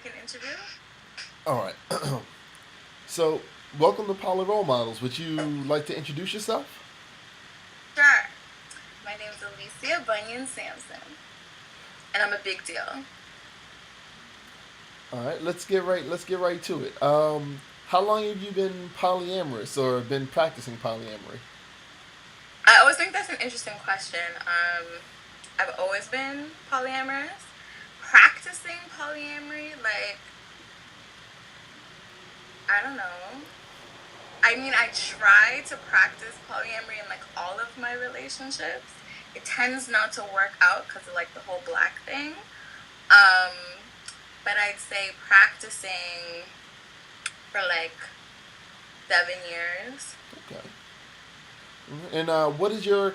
like an interview? All right. So, welcome to Poly Role Models. Would you like to introduce yourself? Sure. My name is Alicia Bunyan-Sampson, and I'm a big deal. All right. Let's get right to it. How long have you been polyamorous or been practicing polyamory? I always think that's an interesting question. I've always been polyamorous. Practicing polyamory, like, I don't know. I mean, I try to practice polyamory in like all of my relationships. It tends not to work out because of like the whole black thing. Um, but I'd say practicing for like 7 years. Okay. And what does your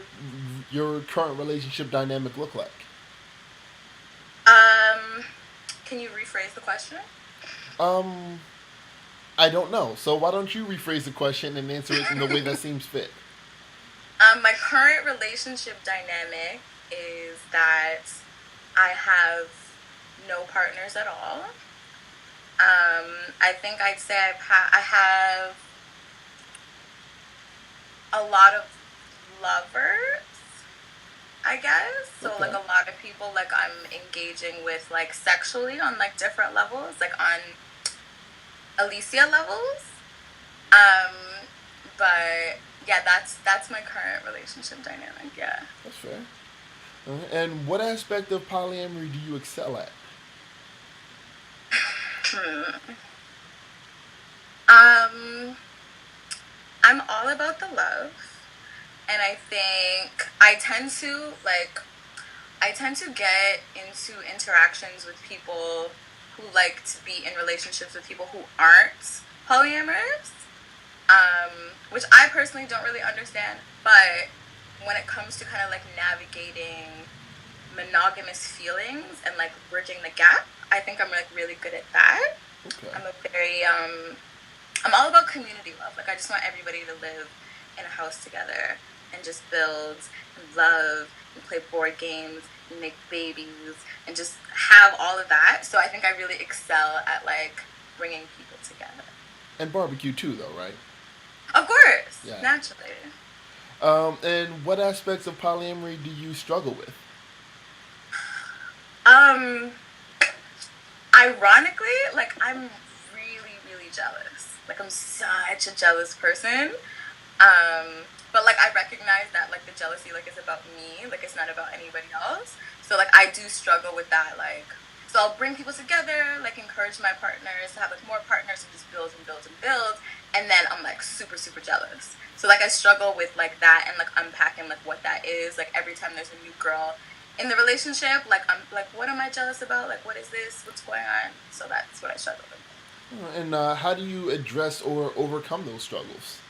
current relationship dynamic look like? Um, can you rephrase the question? Um, I don't know. So why don't you rephrase the question and answer it in the way that seems fit? My current relationship dynamic is that I have no partners at all. I think I'd say I have a lot of lovers, I guess. So like Okay. a lot of people like I'm engaging with like sexually on like different levels, like on Alicia levels. Um, but yeah, that's my current relationship dynamic. Yeah. That's fair. And what aspect of polyamory do you excel at? Hmm. Um, I'm all about the love, and I think I tend to get into interactions with people who like to be in relationships with people who aren't polyamorous, which I personally don't really understand. But when it comes to kind of like navigating monogamous feelings and like bridging the gap, I think I'm like really good at that. Okay. I'm a very I'm all about community love. Like I just want everybody to live in a house together and just build and love and play board games and make babies and just have all of that. So I think I really excel at like bringing people together. And barbecue too, though, right? Of course, Yeah. naturally. And what aspects of polyamory do you struggle with? Um, Ironically, like I'm really, really jealous. Like I'm such a jealous person. But like I recognize that like the jealousy like is about me, like it's not about anybody else. So like I do struggle with that, like so I'll bring people together, like encourage my partners to have like more partners and just build and build and build. And then I'm like super, super jealous. So like I struggle with like that and like unpacking like what that is. Like every time there's a new girl in the relationship, like I'm like, what am I jealous about? Like what is this? What's going on? So that's what I struggle with. And how do you address or overcome those struggles?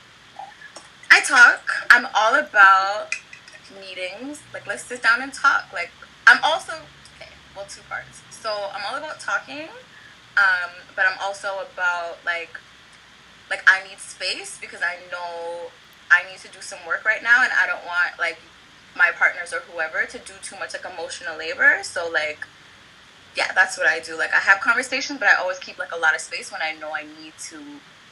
I talk. I'm all about meetings. Like, let's sit down and talk. Like, I'm also, okay, well, two parts. So, I'm all about talking, but I'm also about, like, I need space because I know I need to do some work right now, and I don't want, like, my partners or whoever to do too much, like, emotional labor. So, like, yeah, that's what I do. Like, I have conversations, but I always keep, like, a lot of space when I know I need to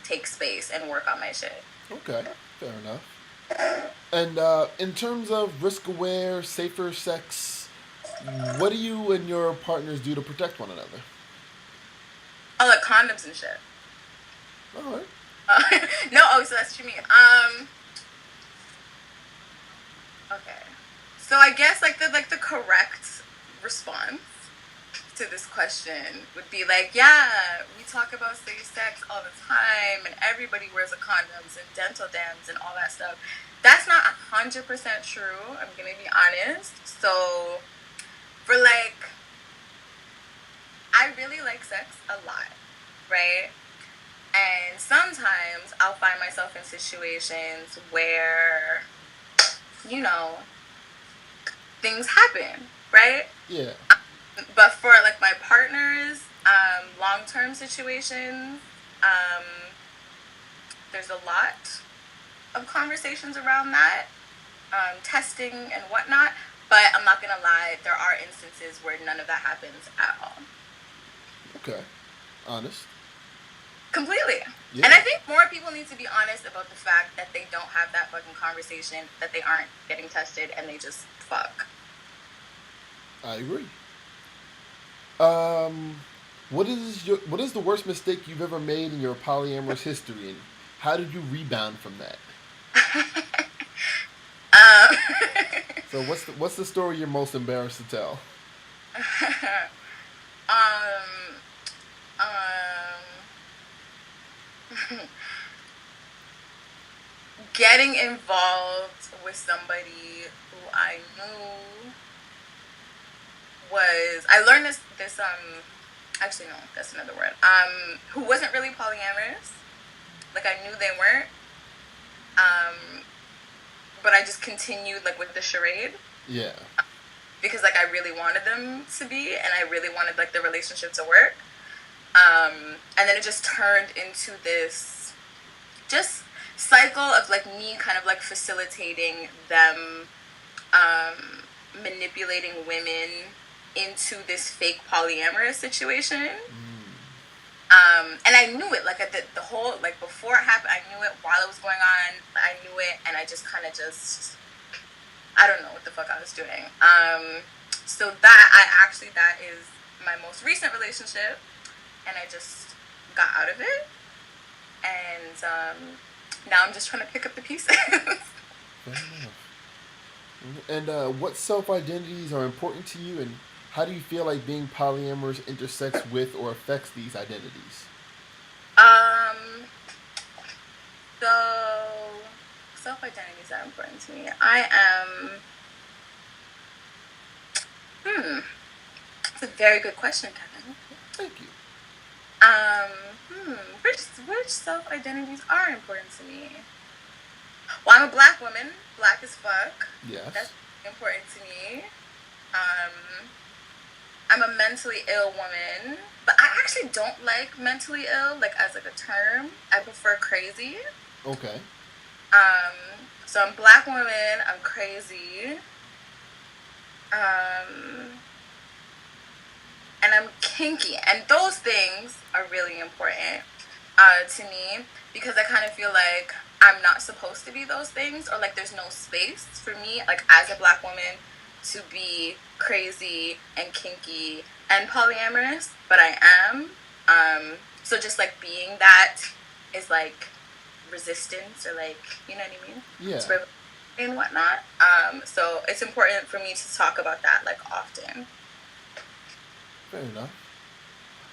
take space and work on my shit. Okay, fair enough. And in terms of risk aware, safer sex, what do you and your partners do to protect one another? Oh, like condoms and shit. All right. Uh, no, oh, so that's what you mean. Okay. So I guess like the correct response to this question would be like, yeah, we talk about safe sex all the time, and everybody wears a condoms and dental dams and all that stuff. That's not 100% true. I'm gonna be honest. So for like, I really like sex a lot, right? And sometimes I'll find myself in situations where, you know, things happen, right? Yeah. But for like my partners, long term situations, um, there's a lot of conversations around that, testing and whatnot. But I'm not gonna lie, there are instances where none of that happens at all. Okay. Honest. Completely. Yeah, And I think more people need to be honest about the fact that they don't have that fucking conversation, that they aren't getting tested, and they just fuck. I agree. Um, what is the worst mistake you've ever made in your polyamorous history, and how did you rebound from that? um, So what's the story you're most embarrassed to tell? um, um, getting involved with somebody who I knew was, I learned this actually no, that's another word. Who wasn't really polyamorous. Like I knew they weren't. Um, but I just continued like with the charade Yeah. because like I really wanted them to be, and I really wanted like the relationship to work. And then it just turned into this just cycle of like me kind of like facilitating them, um, manipulating women into this fake polyamorous situation. Mm. And I knew it like the whole like before it happened. I knew it while it was going on. I knew it, and I just kind of just I don't know what the fuck I was doing. So that is my most recent relationship, and I just got out of it, and now I'm just trying to pick up the pieces. Fair enough. And what self identities are important to you, and how do you feel like being polyamorous intersects with or affects these identities? um, so self identities are important to me. I am. Hmm. That's a very good question, Kevin. Thank you. Which self identities are important to me? Well, I'm a black woman, black as fuck. That's Yes. important to me. Um, I'm a mentally ill woman, but I actually don't like mentally ill like as like a term. I prefer crazy. Okay. So I'm a black woman. I'm crazy. Um, and I'm kinky, and those things are really important to me because I kind of feel like I'm not supposed to be those things, or like there's no space for me, like as a black woman, to be crazy and kinky and polyamorous, but I am. So just like being that is like resistance, or like you know what I mean, Yeah. it's and whatnot. So it's important for me to talk about that like often. Fair enough.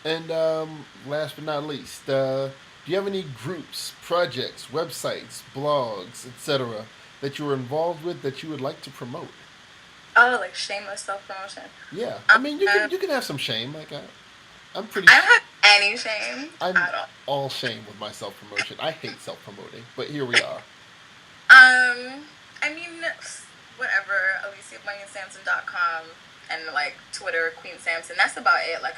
And last but not least, do you have any groups, projects, websites, blogs, etc., that you are involved with that you would like to promote? Oh, like shameless self promotion. Yeah, I mean Um, you can have some shame. Like I'm pretty. I don't have any shame I'm at all. all shame with my self promotion. I hate self promoting, but here we are. I mean, whatever. AliciaBunyan-Sampson.com and like Twitter, Queen Samson. That's about it. Like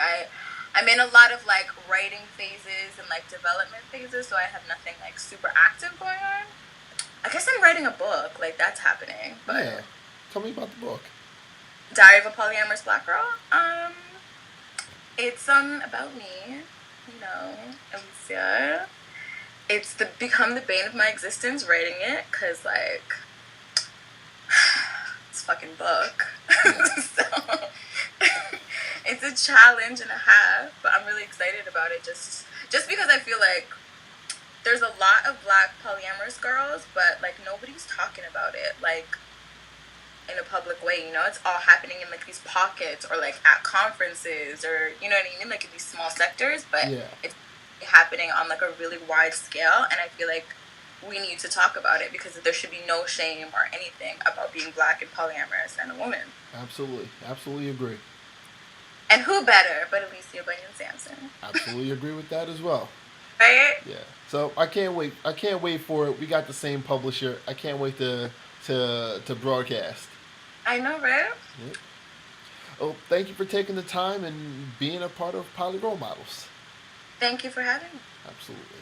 I'm in a lot of like writing phases and like development phases, so I have nothing like super active going on. I guess I'm writing a book. Like that's happening, Yeah, but tell me about the book. Diary of a Polyamorous Black Girl. It's about me, you know, Alicia. It's the become the bane of my existence writing it because like it's a fucking book. Yeah, So it's a challenge and a half, but I'm really excited about it just because I feel like there's a lot of black polyamorous girls, but like nobody's talking about it like in a public way, you know? It's all happening in like these pockets or like at conferences, or you know what I mean, like in these small sectors, but yeah, it's happening on like a really wide scale, and I feel like we need to talk about it because there should be no shame or anything about being black and polyamorous and a woman. absolutely, absolutely agree. And who better but Alicia Bunyan-Sampson? Absolutely agree with that as well. Right? Yeah. So I can't wait. I can't wait for it. We got the same publisher. I can't wait to broadcast. I know, right? Yep. Oh, thank you for taking the time and being a part of Poly Role Models. Thank you for having me. Absolutely.